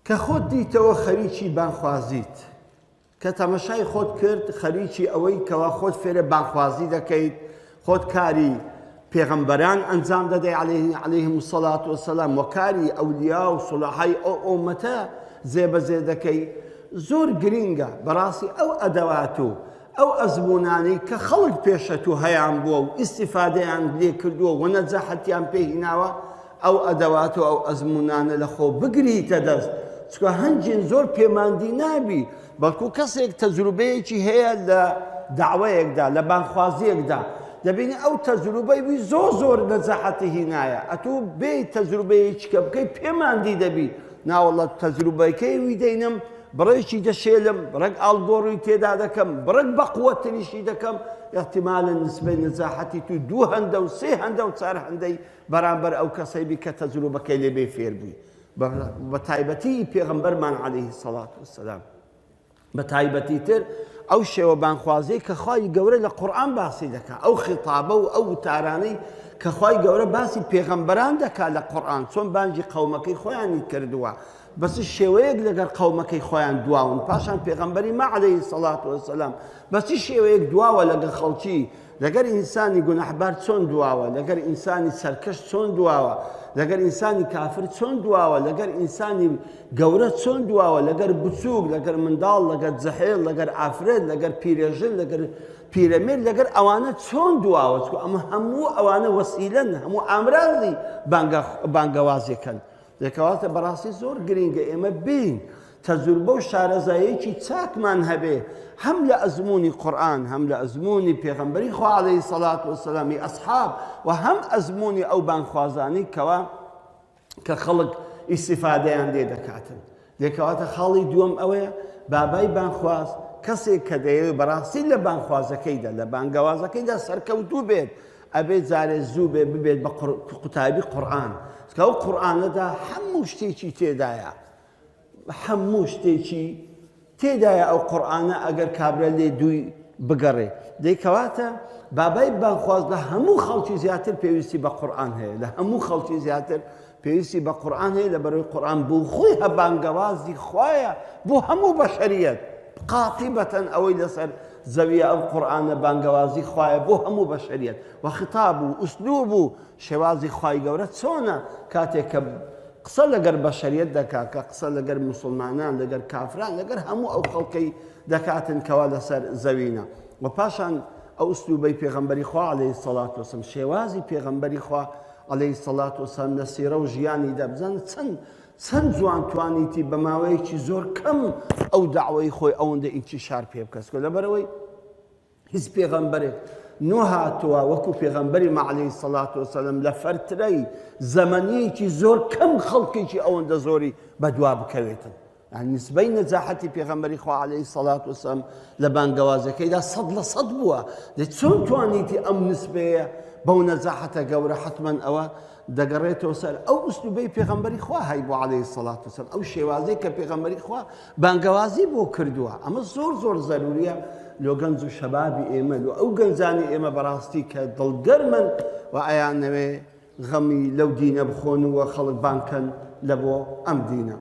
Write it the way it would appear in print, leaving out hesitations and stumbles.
کە خۆت دیتەوە خەریکی بانخوازیت کە تەمەشای خۆت کرد خەریکی ئەوەی کەوا خۆت فێرە بانخوازی دەکەیت خۆت کاری پێغەمبەران ئەنجام دەدەی عەلەیهیم السەڵات وەسەلام و کاری ئەولیا و سوڵەحای ئەو ئومەتە جێبەجێ دەکەی زۆر گرینگە بەڕاستی ئەو ئەدەوات و ئەو ئەزموونانەی کە خەڵک پێشە تو هەیان بووە و ئیستیفادەیان لێ کردووە و نەجاحەتیان پێهیناوە ئەو ئەدەوات و ئەو ئەزموونانە لە خۆ بگریتە دەست چکە هەنجین زۆر پێماندی نابی بەڵکو کەسێک تەجروبەیەکی هەیە لە داوایەکدا لە بانخوازیەکدا دەبینی ئەو تەجروبەی وی زۆر نەجاحەتی هینایە ئەتوو بێ تەجروبەیەکی کە بکەی پێماندی دەبی ناوەڵە تەجروبەکەی وی دەینم بڕێکی دەشێلم بڕێک ئاڵگۆڕی تێدا دەکەم بڕێک بە قووەتریشی دەکەم احتیمالە نسبەی نەجاحەتی تو 2 هەندە و 3 هەندە و 4 هەندەی بەرامبەر ئەو کەسەی بی کە تەجروبەکەی لێبێ فێر بووی بە تایبەتی پێغەمبەرمان عەلەیهی سەڵات وەسەلام بە تایبەتی تر ئەو شێوە بانخوازی کە خوای گەورە لە قورئان باسی دەکات ئەو خیتابە و ئەو وتارانەی کە خوای گەورە باسی پێغەمبەران دەکات لە قورئان چۆن بانگی قەومەکەی خۆیانی کردووە بەس شێوەیەک لەگەر قەومەکەی خۆیان دواون پاشان پێغەمبەری ما عەلەیهی سەڵات وەسەلام بەچی شێوەیەک دواوە لەگەر خەڵکی لەگەر ئینسانی گونەحبار چۆن دواوە لەگەر ئینسانی سەرکەش چۆن دواوە لەگەر ئینسانی کافر چۆن دواوە لەگەر ئینسانی گەورە چۆن دواوە لەگەر بچووک لەگەر منداڵ لەگەر جەهێڵ لەگەر ئافرەت لەگەر پیرەژن لەگەر پیرەمێر لەگەر ئەوانە چۆن دواوە چکە ئەمە هەموو ئەوانە وەسیلەن هەموو ئامرازی بانگەوازیەکەن دەکەواتە بەڕاستی زۆر گرینگە ئێمە بین تەجروبە و شارەزایەکی چاکمان هەبێ هەم لە ئەزموونی قورئان هەم لە ئەزموونی پێغەمبەری خوا عەلەیهی سەڵات وەسەلامی ئەسحاب و هەم ئەزموونی ئەو بانخوازانەی کە خەڵک ئیستیفادەیان لێ دەکاتن دەکەواتە خاڵی دووەم ئەوەیە بابای بانخواز کەسێک کە دەیەوێت بەڕاستی لە بانخوازەکەیدا لە بانگەوازەکەیدا سەرکەوتوو بێت ئەبێت جارێ زوو بێ ببێت بە قوتابی قورئان کە ئەو قورئانەدا هەموو شتێکی تێدایە هەموو شتێکی تێدایە ئەو قورئانە ئەگەر کابرا لێ دووی بگەڕێ دەیکەواتە بابای بانخواز لە هەموو خەڵکی زیاتر پێویستی بە قورئان هەیە لە هەموو خەڵکی زیاتر پێویستی بە قورئان هەیە لەبەرەوەی قورئان بۆ خۆی هەبانگەوازی خوایە بۆ هەموو بەشەریەت قاتیبەتەن ئەوەی لەسەر زەویە ئەو قورئانە بانگەوازی خوایە بۆ هەموو بەشەریەت و خیتاب و ئوسلوب و شێوازی خوای گەورە چۆنە کاتێک کە قسە لەگەر بەشەریەت دەکات کە قسە لەگەر موسڵمانان لەگەر کافران لەگەر هەموو ئەو خەڵکەی دەکاتن کەوا لەسەر زەوینە و پاشان ئەو ئوسلوبەی پێغەمبەری خوا عەلەیهی سەڵات وەسەلام شێوازی پێغەمبەری خوا عەلەیهی سەڵات وەسەلام لە سیرە و ژیانیدا بزانن چەند جوان توانیتی بە ماوەیەکی زۆر کەم ئەو داوای خۆی ئەوەندە ئینتیشار پێ بکەس لەبەرەوەی هیچ پێغەمبەرێک نۆهاتووە وەکو پێغەمبەری ما عەلەیهی سەڵات وەسەلام لە فەرترەی زەمەنیەکی زۆر کەم خەڵکێکی ئەوەندە زۆری بەدوا بکەوێتن نسبەی نەجاحەتی پێغەمبەری خوا عەلەیهی سەڵات وەسەلام لە بانگەوازەکەیدا 100% بووە چۆن توانیتی ئەم نسبەیە بەو نەجاحەتە گەورە حتمەن ئەوە دەگەڕێتەوە سەر ئەو ئوسلوبەی پێغەمبەری خوا هەی بۆ عەلەیهی سەڵات وەسەلام ئەو شێوازەی کە پێغەمبەری خوا بانگەوازی بۆ کردووە ئەمە زۆر زەروریە لۆ گەنج و شەبابی ئێمە لۆ ئەو گەنجانی ئێمە بەڕاستی کە دڵگەرمن و ئەیانەوێ غەمی لەو دینە بخۆن و خەڵک بانکەن لە بۆ ئەم دینە